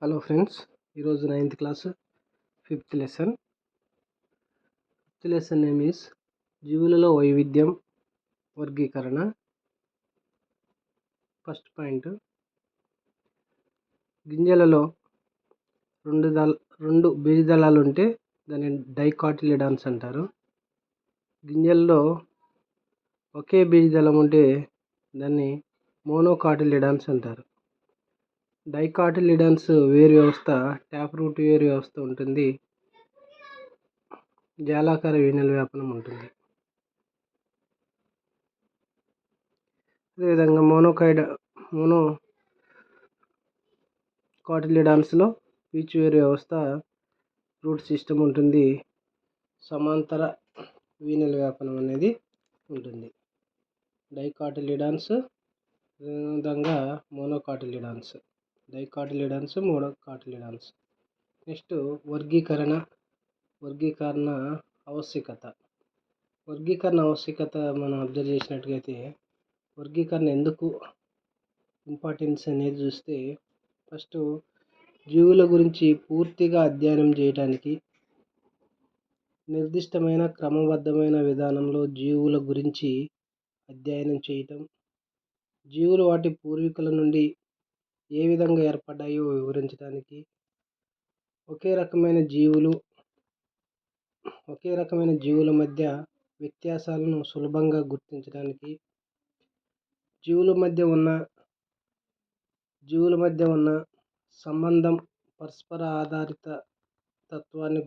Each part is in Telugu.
హలో ఫ్రెండ్స్, ఈరోజు 9th class 5th lesson. Name is జీవులలో వైవిధ్యం, వర్గీకరణ. ఫస్ట్ పాయింట్, గింజలలో రెండు బీజదళాలు ఉంటే దాన్ని డైకాటిలిడాన్స్ అంటారు. గింజల్లో ఒకే బీజదళం ఉంటే దాన్ని మోనోకాటిలిడాన్స్ అంటారు. డైకాటిలిడాన్స్ వేరు వ్యవస్థ, ట్యాప్ రూట్ వేరు వ్యవస్థ ఉంటుంది. జాలాకార వీనెల వ్యాపనం ఉంటుంది. అదేవిధంగా మోనోకాటిలిడాన్స్లో పీచు వేరు వ్యవస్థ, రూట్ సిస్టమ్ ఉంటుంది. సమాంతర వీనెల వ్యాపనం అనేది ఉంటుంది. డైకాటిలిడాన్స్, అదేవిధంగా మోనోకాటిలిడాన్స్. మోనోకాటిలిడాన్స్. నెక్స్ట్ వర్గీకరణ ఆవశ్యకత. మనం అబ్జర్వ్ చేసినట్లయితే వర్గీకరణ ఎందుకు ఇంపార్టెన్స్ అనేది చూస్తే, ఫస్ట్ జీవుల గురించి పూర్తిగా అధ్యయనం చేయడానికి, నిర్దిష్టమైన క్రమబద్ధమైన విధానంలో జీవుల గురించి అధ్యయనం చేయటం, జీవులు వాటి పూర్వీకుల నుండి ఏ విధంగా ఏర్పడ్డాయో వివరించడానికి, ఒకే రకమైన జీవుల మధ్య వ్యత్యాసాలను సులభంగా గుర్తించడానికి, జీవుల మధ్య ఉన్న సంబంధం, పరస్పర ఆధారిత తత్వాన్ని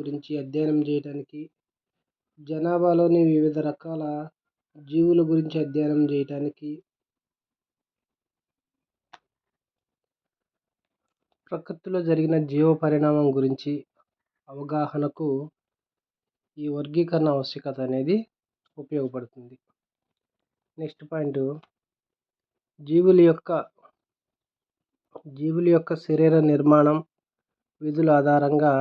గురించి అధ్యయనం చేయడానికి, జనాభాలోని వివిధ రకాల జీవుల గురించి అధ్యయనం చేయడానికి, ప్రకృతిలో జరిగిన జీవ పరిణామం గురించి అవగాహనకు ఈ వర్గీకరణ ఆవశ్యకత అనేది ఉపయోగపడుతుంది. నెక్స్ట్ పాయింట్, జీవుల యొక్క శరీర నిర్మాణం, విధుల ఆధారంగా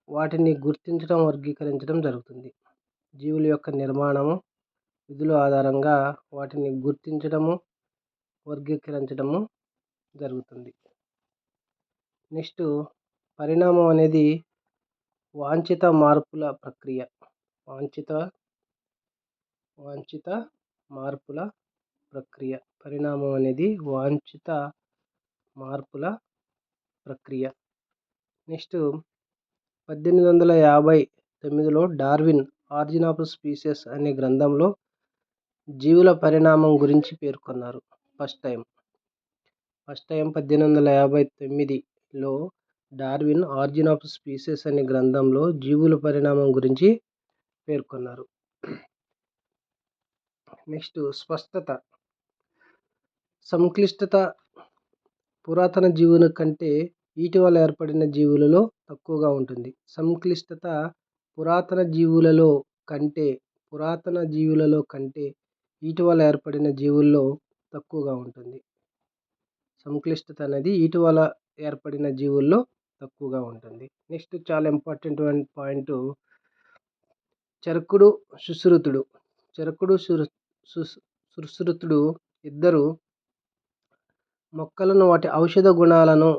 వాటిని గుర్తించడం, వర్గీకరించడం జరుగుతుంది. జీవుల యొక్క నిర్మాణము, విధుల ఆధారంగా వాటిని గుర్తించడము, వర్గీకరించడము జరుగుతుంది. నెక్స్ట్, పరిణామం అనేది వాంఛిత మార్పుల ప్రక్రియ. పరిణామం అనేది వాంఛిత మార్పుల ప్రక్రియ. నెక్స్ట్, 1859లో డార్విన్ ఆరిజిన్ ఆఫ్ స్పీసెస్ అనే గ్రంథంలో జీవుల పరిణామం గురించి పేర్కొన్నారు. ఫస్ట్ టైం 1859లో డార్విన్ ఆరిజిన్ ఆఫ్ స్పీసెస్ అనే గ్రంథంలో జీవుల పరిణామం గురించి పేర్కొన్నారు. నెక్స్ట్, స్పష్టత. సంక్లిష్టత పురాతన జీవుల కంటే ఇటీవల ఏర్పడిన జీవులలో తక్కువగా ఉంటుంది. సంక్లిష్టత పురాతన జీవులలో కంటే ఇటీవల ఏర్పడిన జీవుల్లో తక్కువగా ఉంటుంది. సంక్లిష్టత అనేది ఇటీవల ఏర్పడిన జీవుల్లో తక్కువగా ఉంటుంది. నెక్స్ట్, చాలా ఇంపార్టెంట్ పాయింట్, చరకుడు సుశ్రుతుడు ఇద్దరు మొక్కలను వాటి ఔషధ గుణాలను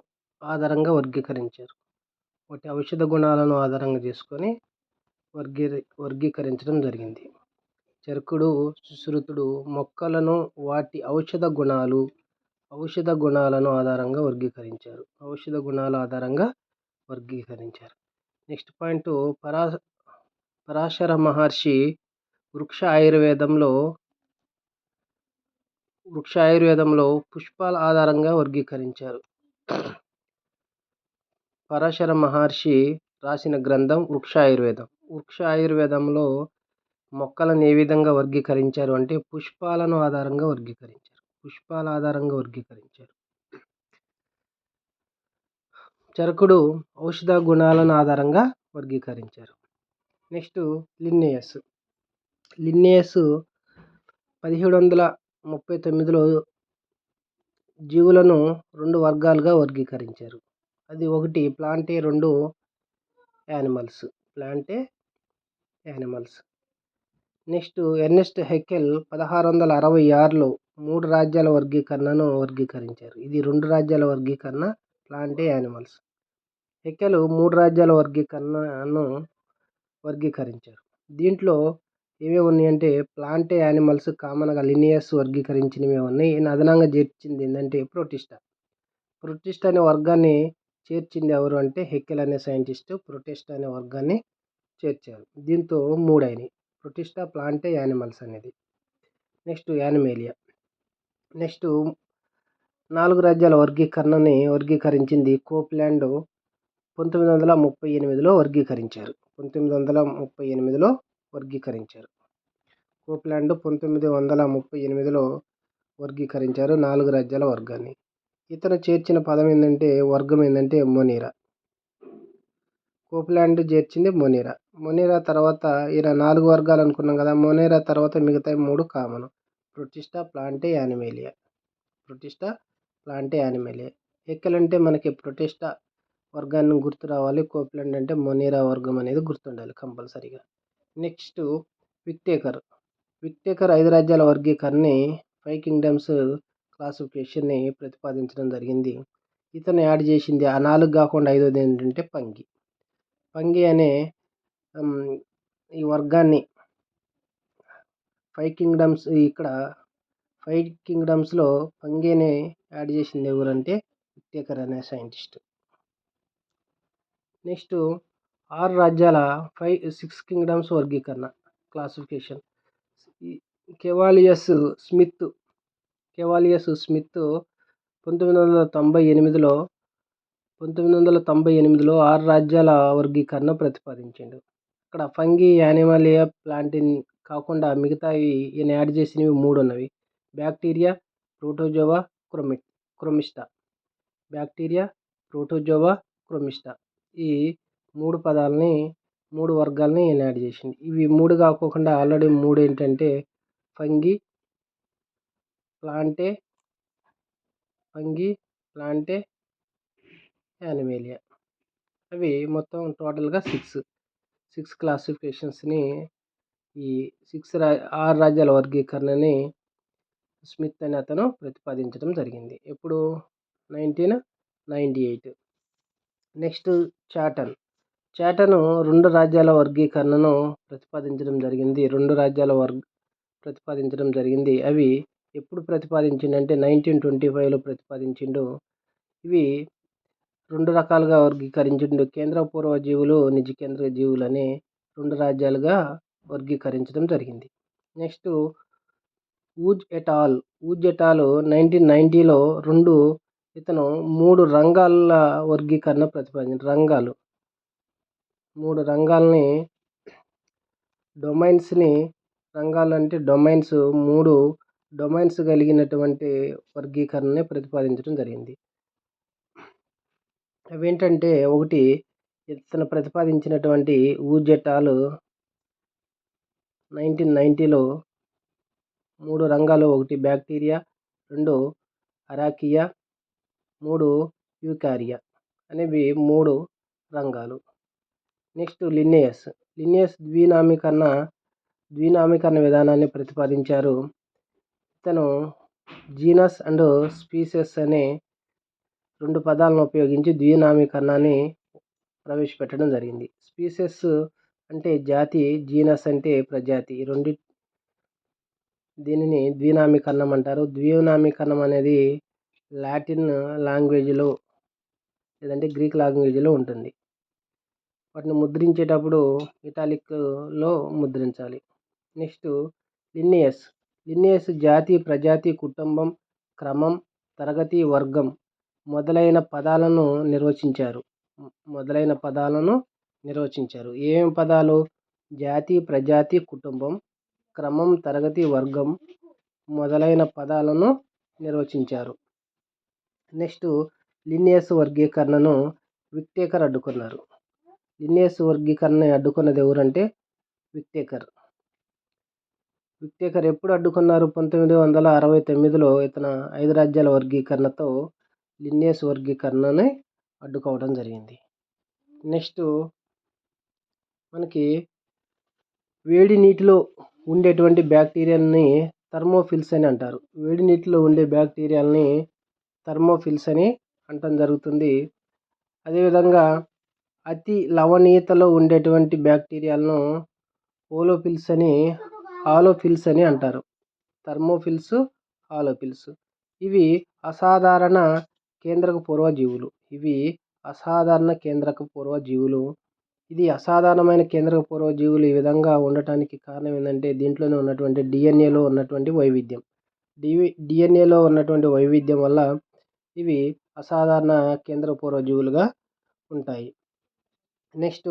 ఆధారంగా వర్గీకరించారు. వర్గీకరించడం జరిగింది. చరకుడు, సుశ్రుతుడు మొక్కలను వాటి ఔషధ గుణాలను ఆధారంగా వర్గీకరించారు. నెక్స్ట్ పాయింట్, పరాశర మహర్షి వృక్ష ఆయుర్వేదంలో పుష్పాల ఆధారంగా వర్గీకరించారు. పరాశర మహర్షి రాసిన గ్రంథం వృక్ష ఆయుర్వేదంలో మొక్కలను ఏ విధంగా వర్గీకరించారు అంటే పుష్పాల ఆధారంగా వర్గీకరించారు. చరకుడు ఔషధ గుణాలను ఆధారంగా వర్గీకరించారు. నెక్స్ట్, లిన్నేయస్ 1739లో జీవులను 2 వర్గాలుగా వర్గీకరించారు. అది ఒకటి ప్లాంటే, 2 యానిమల్స్. నెక్స్ట్ ఎర్నెస్ట్ హెక్కెల్ 1666లో 3 రాజ్యాల వర్గీకరణను వర్గీకరించారు. ఇది 2 రాజ్యాల వర్గీకరణ, ప్లాంటే యానిమల్స్. హెక్కెల్ 3 రాజ్యాల వర్గీకరణను వర్గీకరించారు. దీంట్లో ఏమేమి ఉన్నాయంటే ప్లాంటే యానిమల్స్ కామన్గా లినియస్ వర్గీకరించినవి ఉన్నాయి. ఈయన అదనంగా చేర్చింది ఏంటంటే ప్రొటిస్టా. ప్రొటిస్టా అనే వర్గాన్ని చేర్చింది ఎవరు అంటే హెక్కెల్ అనే సైంటిస్ట్ ప్రొటిస్టా అనే వర్గాన్ని చేర్చారు. దీంతో 3 అయినాయి: ప్రొటిస్టా, ప్లాంటే, యానిమల్స్ అనేది. Next Animalia. నెక్స్ట్ 4 రాజ్యాల వర్గీకరణని వర్గీకరించింది కోప్లాండ్ 1938లో వర్గీకరించారు. 1938లో వర్గీకరించారు. కోప్లాండ్ 1938లో వర్గీకరించారు 4 రాజ్యాల వర్గాన్ని. ఇతను చేర్చిన పదం ఏంటంటే వర్గం ఏంటంటే మొనీరా. కోప్లాండ్ చేర్చింది మొనీరా. మొనీరా తర్వాత ఈయన 4 వర్గాలు అనుకున్నాం కదా. మొనీరా తర్వాత మిగతా 3 common: Protista, Plantae, Animalia. Protista, Plantae, Animalia. Haeckel అంటే మనకి ప్రొటిస్టా వర్గాన్ని గుర్తు రావాలి. కోప్లాండ్ అంటే మొనీరా వర్గం అనేది గుర్తుండాలి కంపల్సరీగా. నెక్స్ట్ విక్టేకర్. విక్టేకర్ 5 రాజ్యాల వర్గీకరణని 5 కింగ్డమ్స్ క్లాసిఫికేషన్ని ప్రతిపాదించడం జరిగింది. ఇతను యాడ్ చేసింది ఆ 4 కాకుండా 5వది ఏంటంటే పంగి. పంగి అనే ఈ వర్గాన్ని 5 కింగ్డమ్స్, ఇక్కడ 5 కింగ్డమ్స్లో పంగిని యాడ్ చేసింది ఎవరంటే విక్టేకర్ అనే సైంటిస్ట్. నెక్స్ట్ 6 రాజ్యాల 6 కింగ్డమ్స్ వర్గీకరణ క్లాసిఫికేషన్. కెవాలియస్ స్మిత్ 1998లో 6 రాజ్యాల వర్గీకరణ ప్రతిపాదించిండు. ఇక్కడ ఫంగి, యానిమలియా, ప్లాంటిన్ కాకుండా మిగతావి ఈయన యాడ్ చేసినవి 3 ఉన్నవి: bacteria, protozoa, Chromista. Bacteria, protozoa, Chromista. ఈ 3 వర్గాలని ఈయన యాడ్ చేసింది. ఇవి 3 కాకుండా ఆల్రెడీ 3 ఏంటంటే ఫంగి, ప్లాంటే, యానిమేలియా. అవి మొత్తం టోటల్గా 6 క్లాసిఫికేషన్స్ని ఈ 6 రాజ్యాల వర్గీకరణని స్మిత్ అనే అతను ప్రతిపాదించడం జరిగింది. ఎప్పుడు? 1998. నెక్స్ట్ చాటన్ 2 రాజ్యాల వర్గీకరణను ప్రతిపాదించడం జరిగింది. 2 రాజ్యాల ప్రతిపాదించడం జరిగింది. అవి ఎప్పుడు ప్రతిపాదించిండంటే 1925లో ప్రతిపాదించిండు. ఇవి 2 రకాలుగా వర్గీకరించిండు: కేంద్రపూర్వ జీవులు, నిజ కేంద్ర జీవులు అని 2 రాజ్యాలుగా వర్గీకరించడం జరిగింది. నెక్స్ట్ ఊజ్ ఎటాల్ 1990లో ఇతను 3 రంగాల వర్గీకరణ ప్రతిపాదించారు. మూడు రంగాల్ని రంగాలు అంటే డొమైన్స్ 3 డొమైన్స్ కలిగినటువంటి వర్గీకరణని ప్రతిపాదించడం జరిగింది. అవేంటంటే ఒకటి ఇతను ప్రతిపాదించినటువంటి ఊజ్ ఎటాల్ 1990లో 3 రంగాలు: 1 బ్యాక్టీరియా, 2 అరాకియా, 3 యూకారియా అనేవి 3 రంగాలు. నెక్స్ట్ లిన్నేయస్ ద్వినామీకరణ విధానాన్ని ప్రతిపాదించారు. ఇతను జీనస్ అండ్ స్పీసెస్ అనే 2 పదాలను ఉపయోగించి ద్వినామీకరణాన్ని ప్రవేశపెట్టడం జరిగింది. స్పీసెస్ అంటే జాతి, జీనస్ అంటే ప్రజాతి. దీనిని ద్వినామీకరణం అంటారు. ద్వినామీకరణం అనేది లాటిన్ లాంగ్వేజ్లో లేదంటే గ్రీక్ లాంగ్వేజ్లో ఉంటుంది. వాటిని ముద్రించేటప్పుడు ఇటాలిక్లో ముద్రించాలి. నెక్స్ట్ లిన్నేయస్ జాతి, ప్రజాతి, కుటుంబం, క్రమం, తరగతి, వర్గం మొదలైన పదాలను నిర్వచించారు. ఏమేం పదాలు? జాతి, ప్రజాతి, కుటుంబం, క్రమం, తరగతి, వర్గం మొదలైన పదాలను నిర్వచించారు. నెక్స్ట్ లిన్నేయస్ వర్గీకరణను విక్టేకర్ అడ్డుకున్నారు. లిన్నేయస్ వర్గీకరణని అడ్డుకున్నది ఎవరంటే విక్టేకర్ ఎప్పుడు అడ్డుకున్నారు? 1969లో ఇతను 5 రాజ్యాల వర్గీకరణతో లిన్నేయస్ వర్గీకరణని అడ్డుకోవడం జరిగింది. నెక్స్ట్ మనకి వేడి నీటిలో ఉండేటువంటి బ్యాక్టీరియాలని థర్మోఫిల్స్ అని అంటారు. వేడి నీటిలో ఉండే బ్యాక్టీరియాలని థర్మోఫిల్స్ అని అనటం జరుగుతుంది. అదేవిధంగా అతి లవణీయతలో ఉండేటువంటి బ్యాక్టీరియాలను హాలోఫిల్స్ అని అంటారు. థర్మోఫిల్స్, హాలోఫిల్స్. ఇవి అసాధారణ కేంద్రక పూర్వజీవులు. ఇది అసాధారణమైన కేంద్రక పూర్వజీవులు ఈ విధంగా ఉండటానికి కారణం ఏంటంటే దీంట్లోనే ఉన్నటువంటి డిఎన్ఏలో ఉన్నటువంటి వైవిధ్యం. డిఎన్ఏలో ఉన్నటువంటి వైవిధ్యం వల్ల ఇవి అసాధారణ కేంద్రక పూర్వజీవులుగా ఉంటాయి. నెక్స్ట్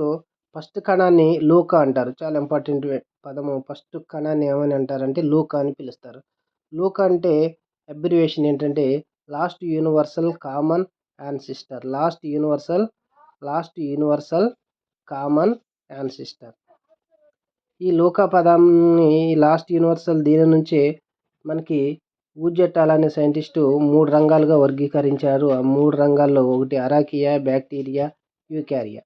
ఫస్ట్ కణాన్ని లూకా అంటారు. చాలా ఇంపార్టెంట్ పదము. ఫస్ట్ కణాన్ని ఏమని అంటారంటే లూకా అని పిలుస్తారు. లూకా అంటే అబ్రివేషన్ ఏంటంటే last universal common ancestor. Last universal common ancestor. ఈ లూకా పదాన్ని లాస్ట్ యూనివర్సల్ దీని నుంచే మనకి ఊజెట్టాల్ అనే సైంటిస్టు 3 రంగాలుగా వర్గీకరించారు. ఆ 3 రంగాల్లో ఒకటి అరాకియా, బ్యాక్టీరియా, యూకారియా.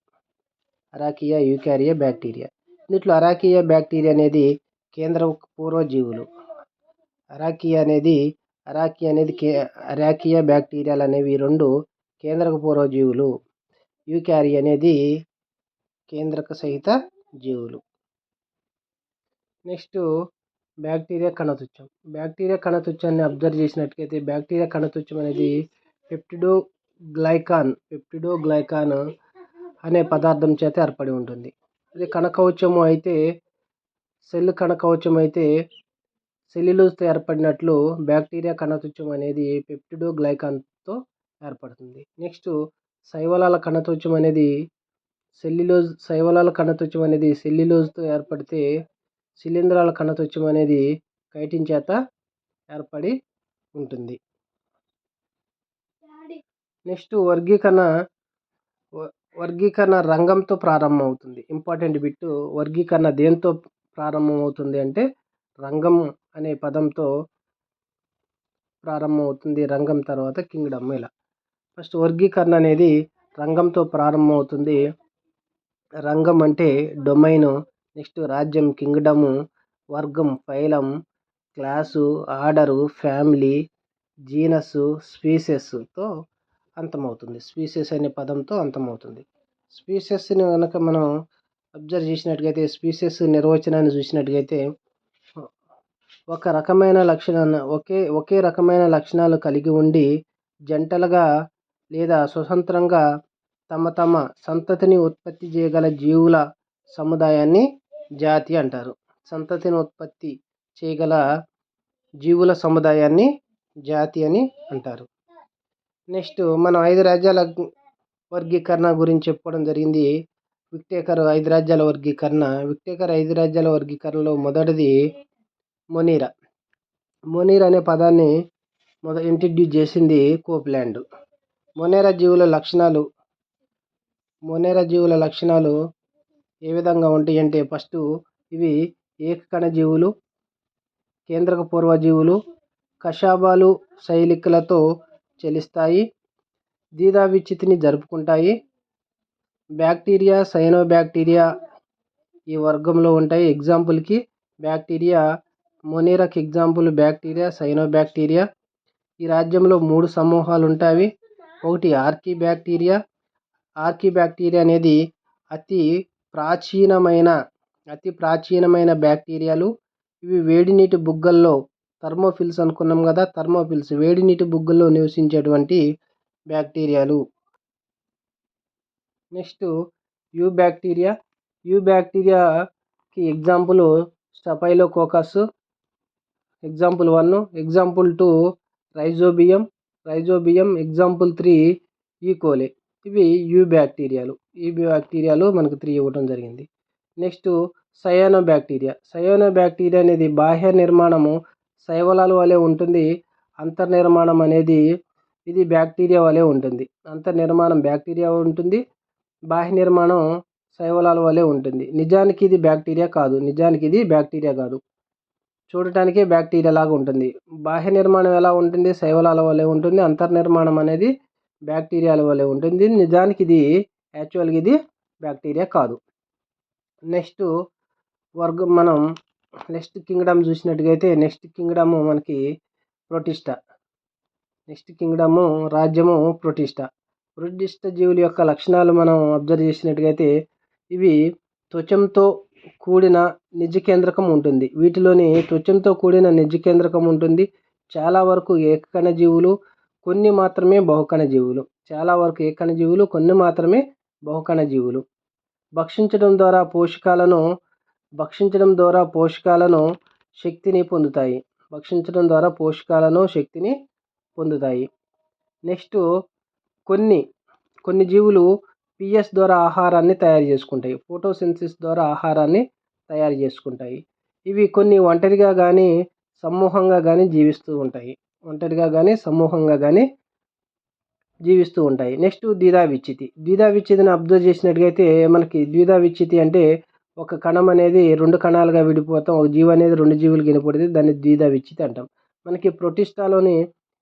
బ్యాక్టీరియా. దీంట్లో అరాకియా బ్యాక్టీరియా అనేది కేంద్ర పూర్వజీవులు. అరాకియా బ్యాక్టీరియాలు అనేవి 2 కేంద్రక పూర్వజీవులు. యూకారియా అనేది కేంద్రక సహిత జీవులు. నెక్స్ట్ బ్యాక్టీరియా కణతుచ్చం. బ్యాక్టీరియా కణతుచ్చాన్ని అబ్జర్వ్ చేసినట్లయితే బ్యాక్టీరియా కణతుచ్చం అనేది పెప్టిడోగ్లైకాన్ అనే పదార్థం చేత ఏర్పడి ఉంటుంది. అదే కణకవచము అయితే సెల్యులోజ్తో ఏర్పడినట్లు బ్యాక్టీరియా కణతుచ్చం అనేది పెప్టిడోగ్లైకాన్తో ఏర్పడుతుంది. నెక్స్ట్ శైవలాల కణతుచ్చం అనేది సెల్యులోజ్తో ఏర్పడితే శిలీంధ్రాల కణతుచ్చం అనేది కైటిన్ చేత ఏర్పడి ఉంటుంది. నెక్స్ట్ వర్గీకరణ రంగంతో ప్రారంభమవుతుంది. Important bit. వర్గీకరణ దేంతో ప్రారంభమవుతుంది అంటే రంగం అనే పదంతో ప్రారంభమవుతుంది. రంగం తర్వాత కింగ్డమ్. ఇలా ఫస్ట్ వర్గీకరణ అనేది రంగంతో ప్రారంభమవుతుంది. రంగం అంటే డొమైను, నెక్స్ట్ రాజ్యం కింగ్డము, వర్గం phylum, class order, family, genus, స్పీసెస్తో అంతమవుతుంది. స్పీసెస్ అనే పదంతో అంతమవుతుంది. స్పీసెస్ని కనుక మనం అబ్జర్వ్ చేసినట్టుగైతే స్పీసెస్ నిర్వచనాన్ని చూసినట్టుగైతే ఒకే రకమైన లక్షణాలు కలిగి ఉండి జంటలుగా లేదా స్వతంత్రంగా తమ సంతతిని ఉత్పత్తి చేయగల జీవుల సముదాయాన్ని జాతి అంటారు. సంతతిని ఉత్పత్తి చేయగల జీవుల సముదాయాన్ని జాతి అని అంటారు. నెక్స్ట్ మనం 5 రాజ్యాల వర్గీకరణ గురించి చెప్పుకోవడం జరిగింది. విక్టేకర్ 5 రాజ్యాల వర్గీకరణ. విక్టేకర్ 5 రాజ్యాల వర్గీకరణలో మొదటిది మొనీర్ అనే పదాన్ని ఇంట్రడ్యూస్ చేసింది కోప్లాండ్. మొనేరా జీవుల లక్షణాలు ఏ విధంగా ఉంటాయి అంటే ఫస్ట్ ఇవి ఏకకణ జీవులు, కేంద్రక పూర్వజీవులు, కషాబాలు శైలికలతో చెలిస్తాయి, ద్విధా విచ్ఛితిని జరుపుకుంటాయి. బ్యాక్టీరియా, సైనోబ్యాక్టీరియా ఈ వర్గంలో ఉంటాయి. ఎగ్జాంపుల్కి బ్యాక్టీరియా మొనేరాకి ఎగ్జాంపుల్ బ్యాక్టీరియా, సైనోబ్యాక్టీరియా. ఈ రాజ్యంలో 3 సమూహాలు ఉంటాయి. ఒకటి ఆర్కీబ్యాక్టీరియా. ఆర్కీబ్యాక్టీరియా అనేది అతి ప్రాచీనమైన బ్యాక్టీరియాలు. ఇవి వేడి నీటి బుగ్గల్లో థర్మోఫిల్స్ అనుకున్నాం కదా, థర్మోఫిల్స్ వేడి నీటి బుగ్గల్లో నివసించేటువంటి బ్యాక్టీరియాలు. నెక్స్ట్ యూబ్యాక్టీరియాకి example staphylococcus example 1, example 2 rhizobium, example 3 E coli. ఇవి యూబ్యాక్టీరియాలు మనకు 3 ఇవ్వడం జరిగింది. నెక్స్ట్ సయానోబ్యాక్టీరియా అనేది బాహ్య నిర్మాణము శైవలాల వలె ఉంటుంది. అంతర్నిర్మాణం అనేది ఇది బ్యాక్టీరియా వలె ఉంటుంది. అంతర్నిర్మాణం బ్యాక్టీరియా ఉంటుంది, బాహ్య నిర్మాణం శైవలాల వలె ఉంటుంది. నిజానికి ఇది బ్యాక్టీరియా కాదు. చూడటానికే బ్యాక్టీరియా లాగా ఉంటుంది. బాహ్య నిర్మాణం ఎలా ఉంటుంది? శైవలాల వలె ఉంటుంది. అంతర్నిర్మాణం అనేది బ్యాక్టీరియాల వలె ఉంటుంది. నిజానికి ఇది యాక్చువల్గా ఇది బ్యాక్టీరియా కాదు. నెక్స్ట్ మనం నెక్స్ట్ కింగ్డమ్ చూసినట్టుగైతే నెక్స్ట్ కింగ్డమ్ మనకి ప్రోటిస్టా. నెక్స్ట్ కింగ్డము రాజ్యము ప్రోటిస్టా. ప్రోటిస్టా జీవుల యొక్క లక్షణాలు మనం అబ్జర్వ్ చేసినట్టుగైతే ఇవి త్వచంతో కూడిన నిజ కేంద్రకం ఉంటుంది. వీటిలోని త్వచంతో కూడిన నిజ కేంద్రకం ఉంటుంది. చాలా వరకు ఏకకణ జీవులు, కొన్ని మాత్రమే బహుకణ జీవులు. చాలా వరకు ఏకకణ జీవులు, కొన్ని మాత్రమే బహుకణ జీవులు. భక్షించడం ద్వారా పోషకాలను శక్తిని పొందుతాయి. భక్షించడం ద్వారా పోషకాలను శక్తిని పొందుతాయి. నెక్స్ట్ కొన్ని జీవులు పిఎస్ ద్వారా ఆహారాన్ని తయారు చేసుకుంటాయి. ఫోటోసింథసిస్ ద్వారా ఆహారాన్ని తయారు చేసుకుంటాయి. ఇవి కొన్ని ఒంటరిగా కానీ సమూహంగా కానీ జీవిస్తూ ఉంటాయి. ఒంటరిగా కానీ సమూహంగా కానీ జీవిస్తూ ఉంటాయి. నెక్స్ట్ ద్విధా విచ్ఛితి. ద్విధా విచ్ఛితిని అబ్జర్వ్ చేసినట్టుగైతే మనకి ద్విధా విచ్ఛితి అంటే ఒక కణం అనేది 2 కణాలుగా విడిపోతాం. ఒక జీవి అనేది 2 జీవులుగా విడిపోతుంది. దాన్ని ద్విధా విచ్ఛితి అంటాం. మనకి ప్రోటిస్టాలోని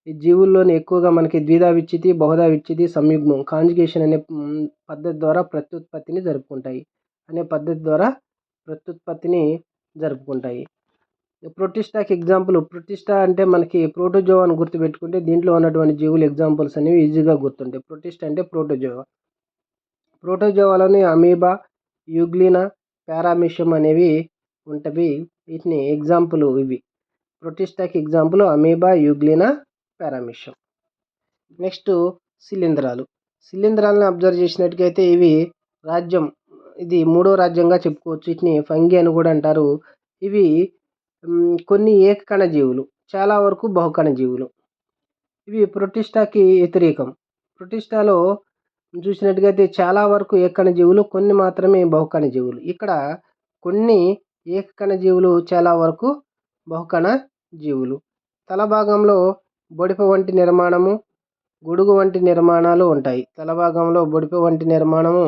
ఈ జీవుల్లోని ఎక్కువగా మనకి ద్విధా విచ్ఛితి, బహుధా విచ్ఛితి, సంయుగ్మం కాంజుగేషన్ అనే పద్ధతి ద్వారా ప్రత్యుత్పత్తిని జరుపుకుంటాయి. ప్రోటిస్టాకి ఎగ్జాంపుల్, ప్రోటిస్టా అంటే మనకి ప్రోటోజోవా అని గుర్తుపెట్టుకుంటే దీంట్లో ఉన్నటువంటి జీవులు ఎగ్జాంపుల్స్ అనేవి ఈజీగా గుర్తుంటాయి. ప్రోటిస్టా అంటే ప్రోటోజోవా. ప్రోటోజోవాలోని అమీబా, యూగ్లినా, పారామిషియం అనేవి ఉంటవి. వీటిని ఎగ్జాంపుల్ ఇవి. ప్రోటిస్టాకి example amoeba, euglena, paramecium. Next శిలీంధ్రాలను అబ్జర్వ్ చేసినట్టుగైతే ఇవి ఇది 3వ రాజ్యంగా చెప్పుకోవచ్చు. వీటిని ఫంగి అని కూడా అంటారు. ఇవి కొన్ని ఏకకణ జీవులు, చాలా వరకు బహుకణ జీవులు. ఇవి ప్రోటిస్టాకి వ్యతిరేకం. ప్రోటిస్టాలో చూసినట్టుగైతే చాలా వరకు ఏకకణ జీవులు, కొన్ని మాత్రమే బహుకణ జీవులు. ఇక్కడ కొన్ని ఏకకణ జీవులు, చాలా వరకు బహుకణ జీవులు. తల భాగంలో బొడిప వంటి నిర్మాణము, గొడుగు వంటి నిర్మాణాలు ఉంటాయి. తల భాగంలో బొడిప వంటి నిర్మాణము,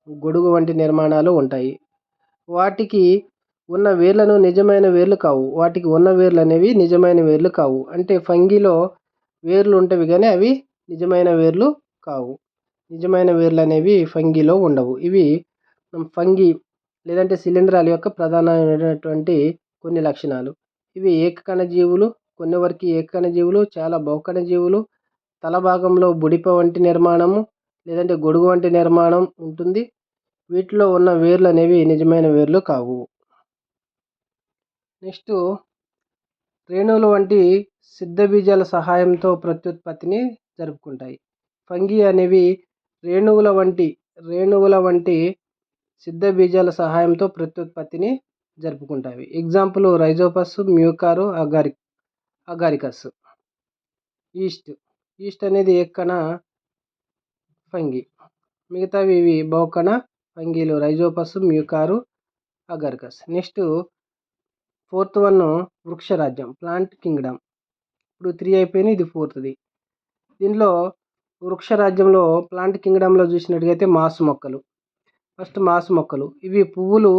గొడుగు వంటి నిర్మాణాలు ఉంటాయి. వాటికి ఉన్న వేర్లను నిజమైన వేర్లు కావు. వాటికి ఉన్న వేర్లు అనేవి నిజమైన వేర్లు కావు. అంటే ఫంగిలో వేర్లు ఉంటవి కానీ అవి నిజమైన వేర్లు కావు. నిజమైన వేర్లు అనేవి ఫంగిలో ఉండవు. ఇవి ఫంగి లేదంటే శిలీంధ్రాల యొక్క ప్రధానమైనటువంటి కొన్ని లక్షణాలు. ఇవి ఏకకణ జీవులు, కొన్ని వరకు ఏకకణ జీవులు, చాలా బహుకణ జీవులు. తల భాగంలో బుడిప వంటి నిర్మాణము లేదంటే గొడుగు వంటి నిర్మాణం ఉంటుంది. వీటిలో ఉన్న వేర్లు అనేవి నిజమైన వేర్లు కావు. నెక్స్ట్ రేణువుల వంటి సిద్ధ బీజాల సహాయంతో ప్రత్యుత్పత్తిని జరుపుకుంటాయి. ఫంగి అనేవి రేణువుల వంటి సిద్ధ బీజాల సహాయంతో ప్రత్యుత్పత్తిని జరుపుకుంటాయి. Example rhizopus, mucor, agaricus. Yeast అనేది ఏకకణ ఫంగి. మిగతావి ఇవి బహుకణ ఫంగీలు rhizopus, mucor, agaricus. Next 4th one వృక్షరాజ్యం, ప్లాంట్ కింగ్డమ్. ఇప్పుడు 3 అయిపోయినాయి, ఇది 4th. దీనిలో వృక్షరాజ్యంలో ప్లాంట్ కింగ్డమ్లో చూసినట్టుగైతే మాసు మొక్కలు. ఫస్ట్ మాసు మొక్కలు. ఇవి పువ్వులు,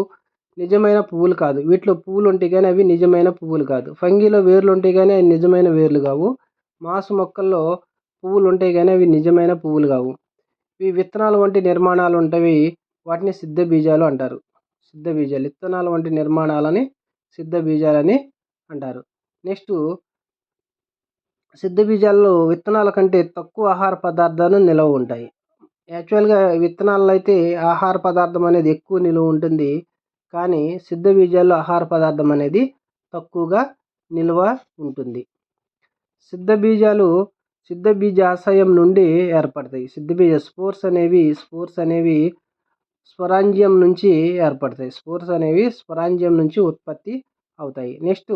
నిజమైన పువ్వులు కాదు. వీటిలో పువ్వులు ఉంటాయి కానీ అవి నిజమైన పువ్వులు కాదు. ఫంగిలో వేర్లు ఉంటాయి కానీ అవి నిజమైన వేర్లు కావు. మాసు మొక్కల్లో పువ్వులు ఉంటాయి కానీ అవి నిజమైన పువ్వులు కావు. ఇవి విత్తనాలు వంటి నిర్మాణాలు ఉంటవి. వాటిని సిద్ధ బీజాలు అంటారు. విత్తనాల వంటి నిర్మాణాలని సిద్ధ బీజాలని అంటారు. నెక్స్ట్ సిద్ధ బీజాల్లో విత్తనాల కంటే తక్కువ ఆహార పదార్థాలు నిలవ ఉంటాయి. యాక్చువల్గా విత్తనాల్లో అయితే ఆహార పదార్థం అనేది ఎక్కువ నిలువ ఉంటుంది. కానీ సిద్ధ బీజాల్లో ఆహార పదార్థం అనేది తక్కువగా నిల్వ ఉంటుంది. సిద్ధ బీజాశయం నుండి ఏర్పడతాయి. స్పోర్స్ అనేవి స్పొరాంజియం నుంచి ఏర్పడతాయి. స్పొరాంజియం నుంచి ఉత్పత్తి అవుతాయి. నెక్స్ట్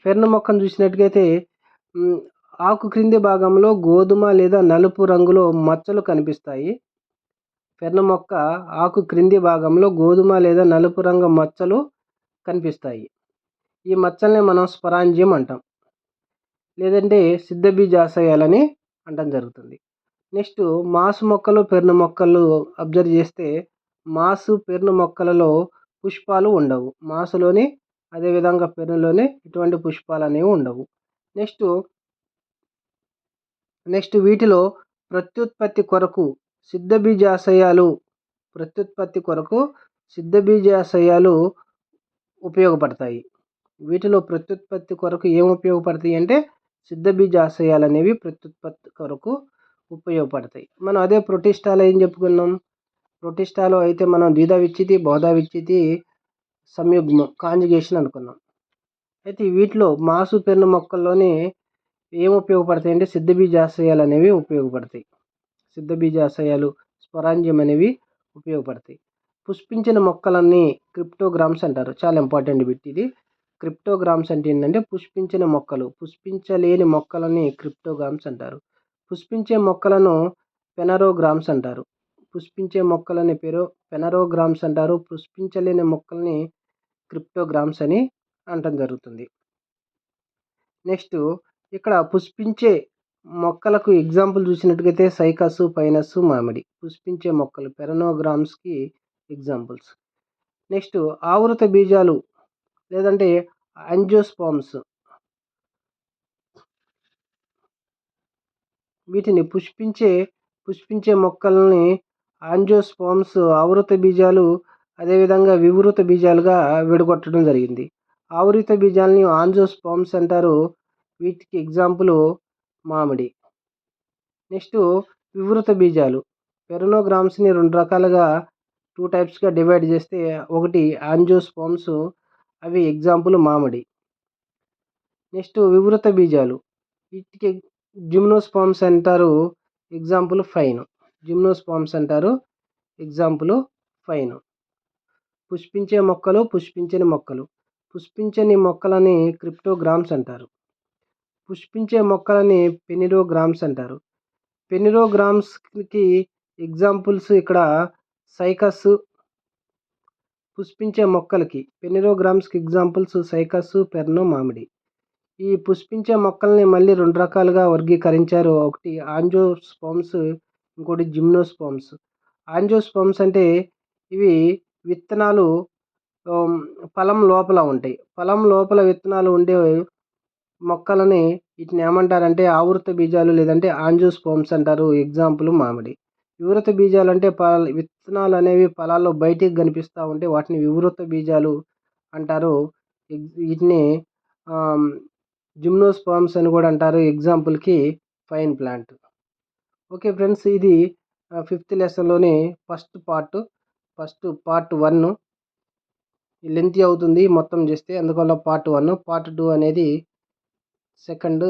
ఫెర్న్ మొక్కను చూసినట్టుగైతే ఆకు క్రింది భాగంలో గోధుమ లేదా నలుపు రంగులో మచ్చలు కనిపిస్తాయి. ఫెర్న్ మొక్క ఆకు క్రింది భాగంలో గోధుమ లేదా నలుపు రంగు మచ్చలు కనిపిస్తాయి. ఈ మచ్చల్ని మనం స్పొరాంజియం అంటాం, లేదంటే సిద్ధ బీజాశయాలని అంటం జరుగుతుంది. నెక్స్ట్ మాసు మొక్కలు, పెర్ను మొక్కలు అబ్జర్వ్ చేస్తే పెర్ను మొక్కలలో పుష్పాలు ఉండవు. మాసులోని అదేవిధంగా పెర్నులోని ఇటువంటి పుష్పాలు అనేవి ఉండవు. నెక్స్ట్ వీటిలో ప్రత్యుత్పత్తి కొరకు సిద్ధ బీజాశయాలు ఉపయోగపడతాయి. వీటిలో ప్రత్యుత్పత్తి కొరకు ఏం ఉపయోగపడతాయి అంటే సిద్ధ బీజాశయాలు అనేవి ప్రత్యుత్పత్తి కొరకు ఉపయోగపడతాయి. మనం అదే ప్రోటిస్టాలో ఏం చెప్పుకున్నాం? ప్రోటిస్టాలో అయితే మనం ద్విధా విచ్ఛితి, బహుళా విచ్ఛితి, సంయుగ్మం కాంజుగేషన్ అనుకున్నాం. అయితే వీటిలో మాసు పెన్ను మొక్కల్లోనే ఏం ఉపయోగపడతాయి అంటే సిద్ధ బీజాశయాలు అనేవి ఉపయోగపడతాయి. సిద్ధ బీజాశయాలు, స్పొరాంజియం అనేవి ఉపయోగపడతాయి. పుష్పించిన మొక్కలన్నీ క్రిప్టోగ్రామ్స్ అంటారు. చాలా ఇంపార్టెంట్ బిట్ ఇది. క్రిప్టోగ్రామ్స్ అంటే ఏంటంటే పుష్పించిన మొక్కలు, పుష్పించలేని మొక్కలని క్రిప్టోగ్రామ్స్ అంటారు. పుష్పించే మొక్కలను పెనరోగ్రామ్స్ అంటారు. పుష్పించే మొక్కలని పెనరోగ్రామ్స్ అంటారు. పుష్పించలేని మొక్కల్ని క్రిప్టోగ్రామ్స్ అని అనటం జరుగుతుంది. నెక్స్ట్ ఇక్కడ పుష్పించే మొక్కలకు ఎగ్జాంపుల్ చూసినట్టుగైతే సైకస్, పైనస్, మామిడి పుష్పించే మొక్కలు పెరనోగ్రామ్స్కి ఎగ్జాంపుల్స్. నెక్స్ట్ ఆవృత బీజాలు లేదంటే యాంజియోస్పర్మ్స్, వీటిని పుష్పించే మొక్కల్ని యాంజియోస్పర్మ్స్, ఆవృత బీజాలు, అదేవిధంగా వివృత బీజాలుగా విడగొట్టడం జరిగింది. ఆవృత బీజాలని యాంజియోస్పర్మ్స్ అంటారు. వీటికి ఎగ్జాంపుల్ మామిడి. నెక్స్ట్ వివృత బీజాలు పెరనోగ్రామ్స్ని 2 రకాలుగా 2 టైప్స్గా డివైడ్ చేస్తే ఒకటి యాంజియోస్పర్మ్స్, అవి ఎగ్జాంపుల్ మామిడి. నెక్స్ట్ వివృత బీజాలు వీటికి జిమ్నోస్పర్మ్స్ అంటారు. Example fine. జిమ్నోస్పర్మ్స్ అంటారు. Example fine. పుష్పించే మొక్కలు, పుష్పించని మొక్కలు. పుష్పించని మొక్కలని క్రిప్టోగ్రామ్స్ అంటారు. పుష్పించే మొక్కలని పెనిరోగ్రామ్స్ అంటారు. పెనిరోగ్రామ్స్కి ఎగ్జాంపుల్స్ ఇక్కడ సైకస్. పుష్పించే మొక్కలకి పెనిరోగ్రామ్స్కి ఎగ్జాంపుల్స్ సైకస్, పెర్నో, మామిడి. ఈ పుష్పించే మొక్కల్ని మళ్ళీ 2 రకాలుగా వర్గీకరించారు. ఒకటి యాంజియోస్పర్మ్స్, ఇంకోటి జిమ్నోస్పర్మ్స్. యాంజియోస్పర్మ్స్ అంటే ఇవి విత్తనాలు ఫలం లోపల ఉంటాయి. ఫలం లోపల విత్తనాలు ఉండే మొక్కలని వీటిని ఏమంటారంటే ఆవృత బీజాలు లేదంటే యాంజియోస్పర్మ్స్ అంటారు. ఎగ్జాంపుల్ మామిడి. వివృత బీజాలు అంటే విత్తనాలు అనేవి ఫలాల్లో బయటికి కనిపిస్తూ ఉంటే వాటిని వివృత బీజాలు అంటారు. వీటిని జిమ్నోస్పర్మ్స్ అని కూడా అంటారు. ఎగ్జాంపుల్కి ఫైన్ ప్లాంట్. ఓకే ఫ్రెండ్స్, ఇది 5th లెసన్లోని ఫస్ట్ పార్ట్ 1 లెంతీ అవుతుంది మొత్తం చేస్తే, అందువల్ల పార్ట్ 1. పార్ట్ 2 అనేది సెకండ్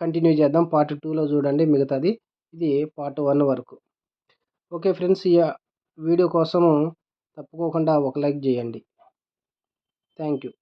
కంటిన్యూ చేద్దాం. పార్ట్ 2లో చూడండి మిగతాది. ఇది పార్ట్ 1 వరకు. ఓకే ఫ్రెండ్స్, ఈ వీడియో కోసము తప్పుకోకుండా ఒక లైక్ చేయండి. Thank you.